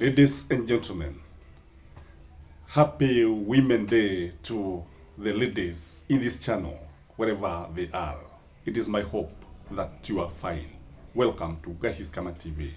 Ladies and gentlemen, happy Women Day to the ladies in this channel, wherever they are. It is my hope that you are fine. Welcome to Gashiskama TV.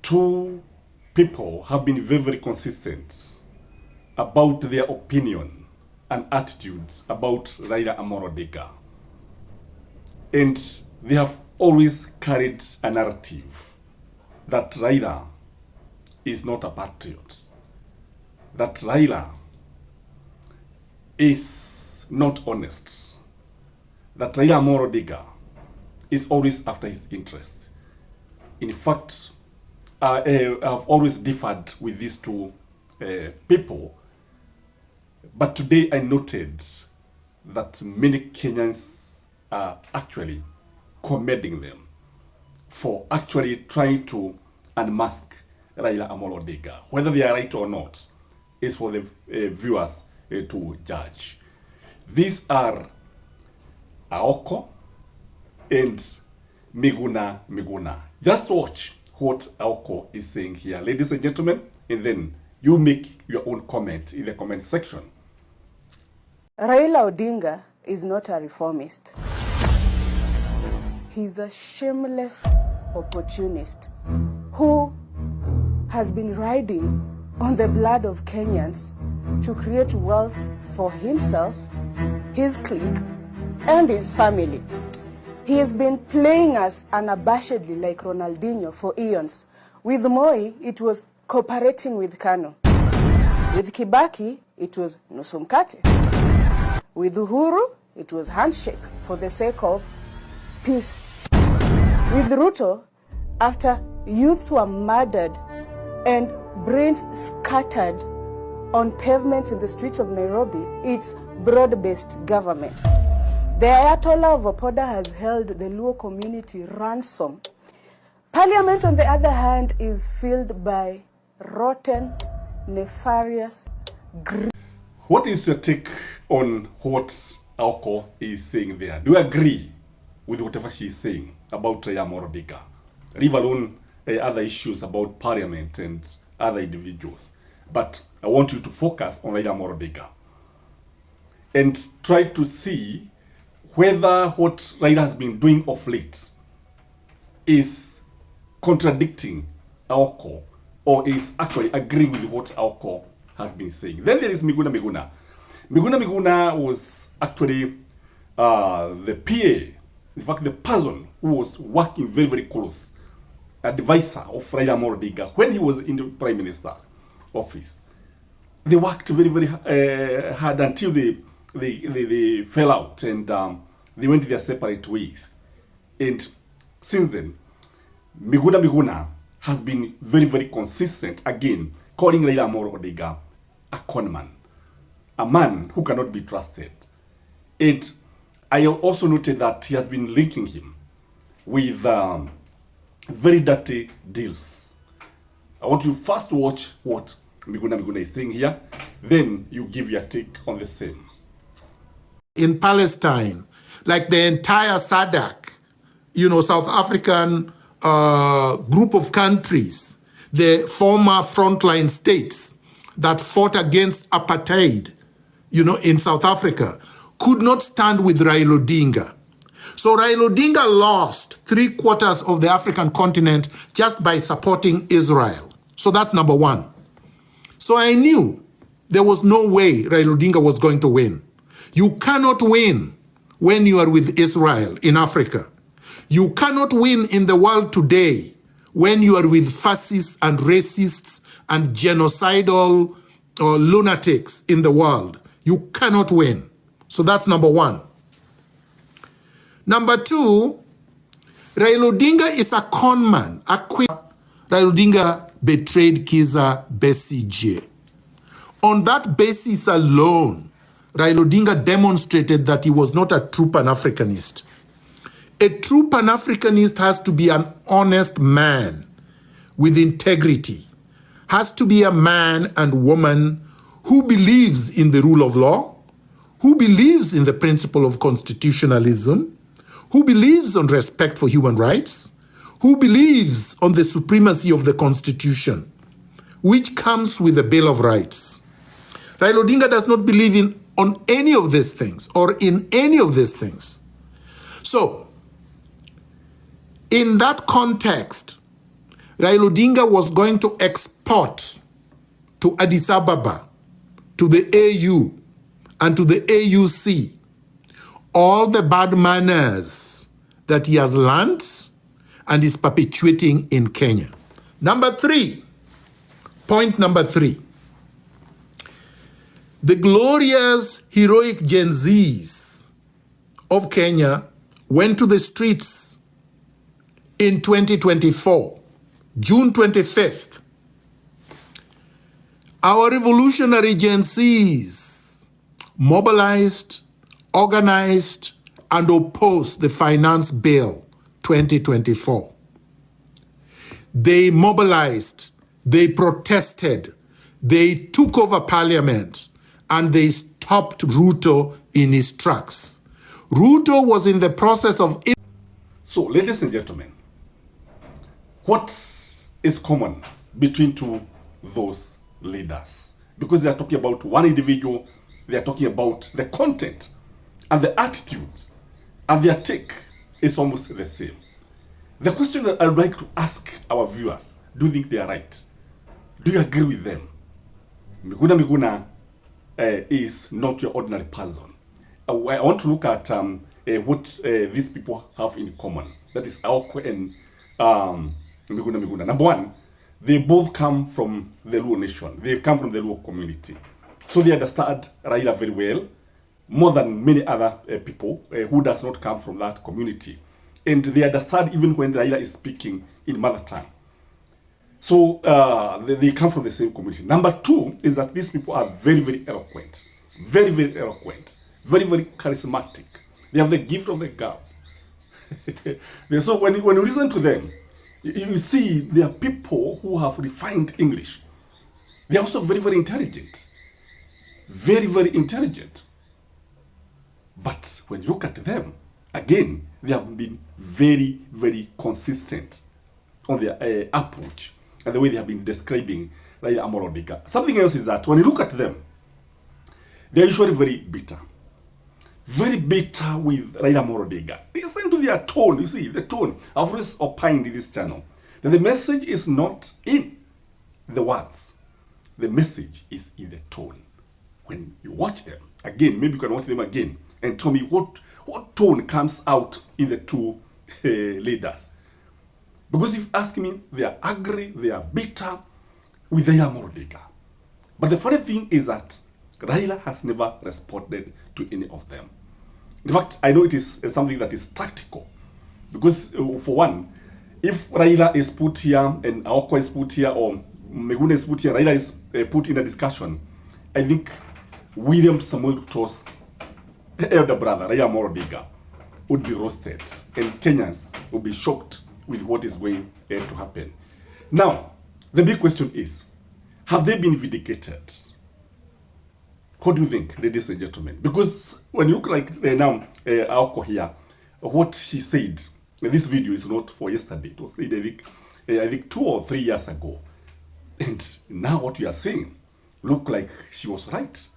Two people have been very consistent about their opinion and attitudes about Raila Amolo Odinga. And they have always carried a narrative that Raila is not a patriot, that Raila is not honest, that Raila Amolo Odinga is always after his interest. In fact, I've always differed with these two people, but today I noted that many Kenyans are actually commending them for actually trying to unmask Raila Amolo Odinga. Whether they are right or not is for the viewers to judge. These are Aoko and Miguna. Just watch what Aoko is saying here, ladies and gentlemen, and then you make your own comment in the comment section. Raila Odinga is not a reformist. He's a shameless opportunist who has been riding on the blood of Kenyans to create wealth for himself, his clique, and his family. He has been playing us unabashedly like Ronaldinho for eons. With Moi, it was cooperating with Kanu. With Kibaki, it was nusu mkate. With Uhuru, it was handshake for the sake of peace. With Ruto, after youths were murdered and brains scattered on pavements in the streets of Nairobi, it's broad-based government. The Ayatollah of Opoda has held the Luo community ransom. Parliament, on the other hand, is filled by rotten, nefarious, What is your take on what Aoko is saying there? Do you agree with whatever she is saying about Raila Amolo Odinga? Leave alone other issues about parliament and other individuals. But I want you to focus on Raila Amolo Odinga and try to see whether what Raila has been doing of late is contradicting Aoko or is actually agreeing with what Aoko has been saying. Then there is Miguna. Miguna was actually the PA, in fact the person who was working very close, advisor of Raila Amolo Odinga when he was in the Prime Minister's office. They worked very hard until they fell out and they went their separate ways. And since then, Miguna has been very consistent, again, calling Raila Amolo Odinga a conman, a man who cannot be trusted. And I also noted that he has been linking him with very dirty deals. I want you first to watch what Miguna is saying here, then you give your take on the same. In Palestine, like the entire SADC, South African group of countries, the former frontline states that fought against apartheid, in South Africa, could not stand with Raila Odinga. So Raila Odinga lost 3/4 of the African continent just by supporting Israel. So that's number one. So I knew there was no way Raila Odinga was going to win. You cannot win when you are with Israel in Africa. You cannot win in the world today when you are with fascists and racists and genocidal lunatics in the world. You cannot win. So that's number one. Number two, Raila Odinga is a con man. Raila Odinga betrayed Kiza Besigye. On that basis alone, Raila Odinga demonstrated that he was not a true Pan-Africanist. A true Pan-Africanist has to be an honest man with integrity, has to be a man and woman who believes in the rule of law, who believes in the principle of constitutionalism, who believes on respect for human rights, who believes on the supremacy of the Constitution, which comes with the Bill of Rights. Raila Odinga does not believe on any of these things or in any of these things. So, in that context, Raila Odinga was going to export to Addis Ababa, to the AU, and to the AUC all the bad manners that he has learned and is perpetuating in Kenya. Point number three. The glorious, heroic Gen Zs of Kenya went to the streets in 2024, June 25th. Our revolutionary Gen Zs mobilized, organized, and opposed the Finance Bill 2024. They mobilized, they protested, they took over parliament, and they stopped Ruto in his tracks. Ruto was in the process of... So, ladies and gentlemen, what is common between those leaders? Because they are talking about one individual, they are talking about the content and the attitude, and their take is almost the same. The question that I'd like to ask our viewers, do you think they are right? Do you agree with them? Miguna is not your ordinary person. I want to look at what these people have in common. That is Aoko and Miguna. Number one, they both come from the Luo nation. They come from the Luo community. So they understand Raila very well, more than many other people who does not come from that community. And they understand even when Raila is speaking in mother tongue. So they come from the same community. Number two is that these people are very, very eloquent. Very, very eloquent. Very, very charismatic. They have the gift of the gab. So when you listen to them, you see they are people who have refined English. They are also very, very intelligent. Very, very intelligent. But when you look at them, again, they have been very, very consistent on their approach and the way they have been describing Raila Amolo Odinga. Something else is that when you look at them, they're usually very bitter. Very bitter with Raila Amolo Odinga. Listen to their tone. You see, the tone. I've always opined in this channel that the message is not in the words. The message is in the tone. When you watch them, again, maybe you can watch them again and tell me what tone comes out in the two leaders. Because if you ask me, they are angry, they are bitter with Raila Amolo Odinga. But the funny thing is that Raila has never responded to any of them. In fact, I know it is something that is tactical. Because for one, if Raila is put here and Aoko is put here or Miguna is put here, Raila is put in a discussion, I think William Samuel Ruto's elder brother, Raila Amolo Odinga, would be roasted. And Kenyans would be shocked with what is going to happen. Now, the big question is, have they been vindicated? What do you think, ladies and gentlemen? Because when you look like now, Aoko here, what she said, this video is not for yesterday. It was said, I think 2 or 3 years ago. And now what we are seeing, look like she was right.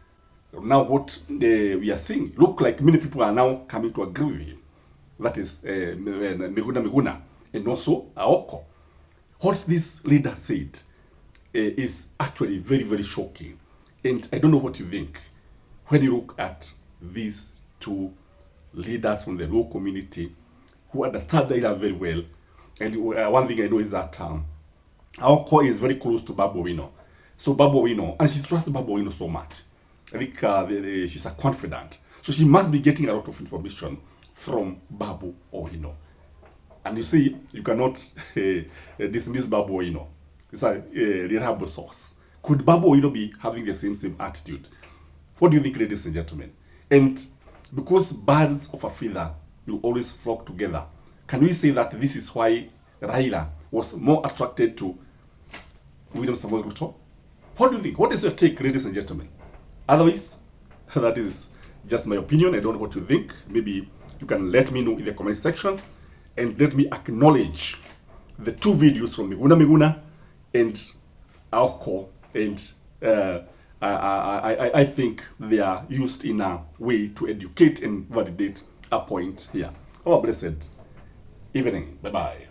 Now what we are seeing, look like many people are now coming to agree with him. That is Miguna and also Aoko. What this leader said is actually very, very shocking. And I don't know what you think when you look at these two leaders from the Luo community who understand Raila very well. And one thing I know is that Aoko is very close to Babu Owino. So Babu Owino, and she trusts Babu Owino so much. I think she's a confidant. So she must be getting a lot of information from Babu Owino. And you see, you cannot dismiss Babu Owino. It's a reliable source. Could Babu Owino be having the same attitude? What do you think, ladies and gentlemen? And because birds of a feather will always flock together, can we say that this is why Raila was more attracted to William Samuel Ruto? What do you think? What is your take, ladies and gentlemen? Otherwise, that is just my opinion. I don't know what you think. Maybe you can let me know in the comment section and let me acknowledge the two videos from Miguna and Aoko, and I think they are used in a way to educate and validate a point here. Have a blessed evening. Bye-bye.